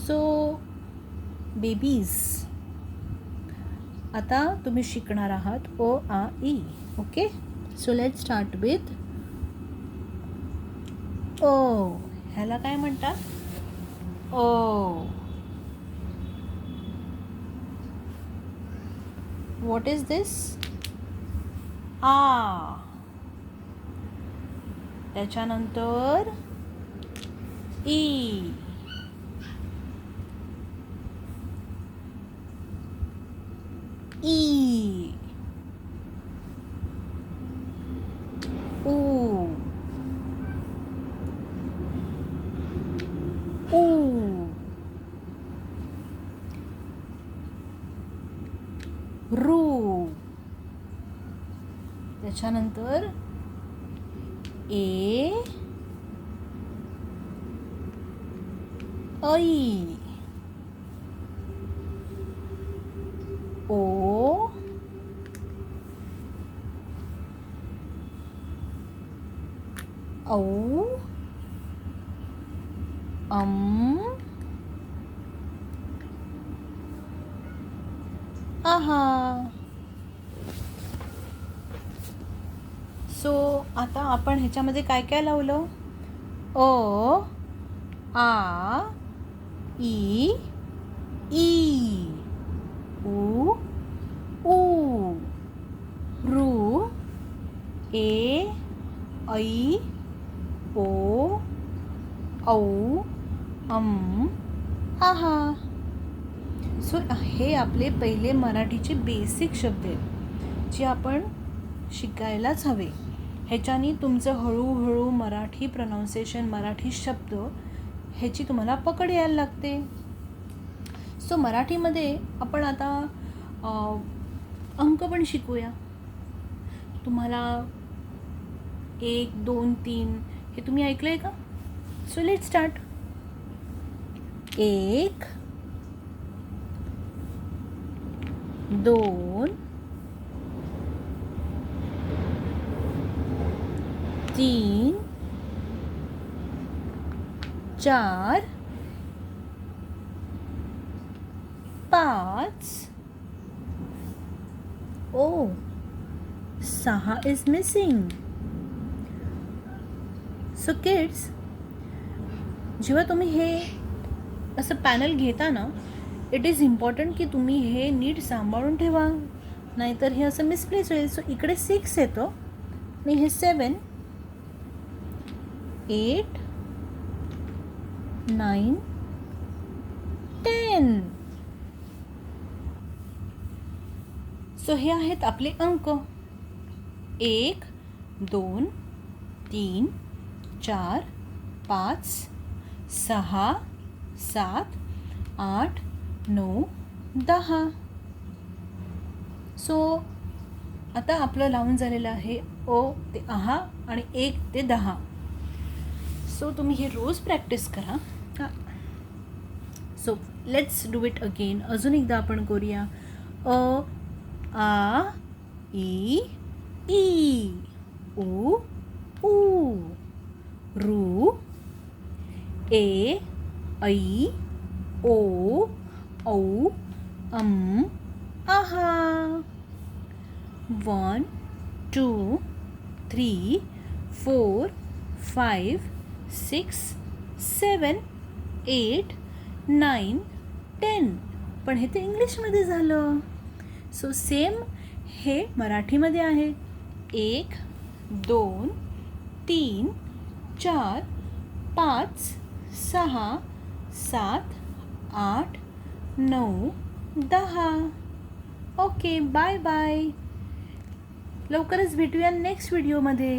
So babies, आता तुम्ही शिकणार आहात ओ आ ई. Okay, so let's start with ओ. ह्याला काय म्हणतात? ओ. What is this? आ. त्याच्यानंतर ई. ई. ऊ. ऊ. रू. त्याच्यानंतर ए. ऐ. ओ. औ. आहा. सो आता आपण ह्याच्यामध्ये काय काय लावलं? ओ, आ, ई, ई, ऊ, ऊ, रू, ए, ऐ, ओ, औ, आहा. सो हे आपले पहिले मराठीचे बेसिक शब्द आहेत जे आपण शिकायलाच हवे. ह्याच्यानी तुमचं हळूहळू मराठी प्रोनाऊन्सिएशन, मराठी शब्द ह्याची तुम्हाला पकड यायला लागते. सो मराठीमध्ये आपण आता अंक पण शिकूया. तुम्हाला 1, 2, 3 हे तुम्ही ऐकलं आहे का? So let's start. 1, 2, 3, 4, 5. Oh, 6 is missing. So kids, जेव्हा तुम्ही हे असं पॅनल घेता ना, इट इज इम्पॉर्टंट की तुम्ही हे नीट सांभाळून ठेवा, नाहीतर हे असं मिसप्लेस होईल. सो इकडे 6 येतो आणि हे 7, 8, 9, 10. सो हे आहेत आपले अंक. 1, 2, 3, 4, 5, 6, 7, 8, 9, 10. सो आता आपलं लावून झालेलं आहे ओ ते आहा आणि 1 ते 10. सो तुम्ही हे रोज प्रॅक्टिस करा. So let's do it again. अजून एकदा आपण करूया. अ, आ, ई, ई, ऊ, ऊ, रू, ए, ऐ, ओ, औ, आहा. 1, 2, 3, 4, 5, 6, 7, 8, 9, 10. पण हे तर इंग्लिशमध्ये झालं. सो सेम हे मराठीमध्ये आहे. 1, 2, 3, 4, 5, 6, 7, 8, 9, 10. Okay, bye bye. लवकरच भेटूया नेक्स्ट व्हिडिओमध्ये.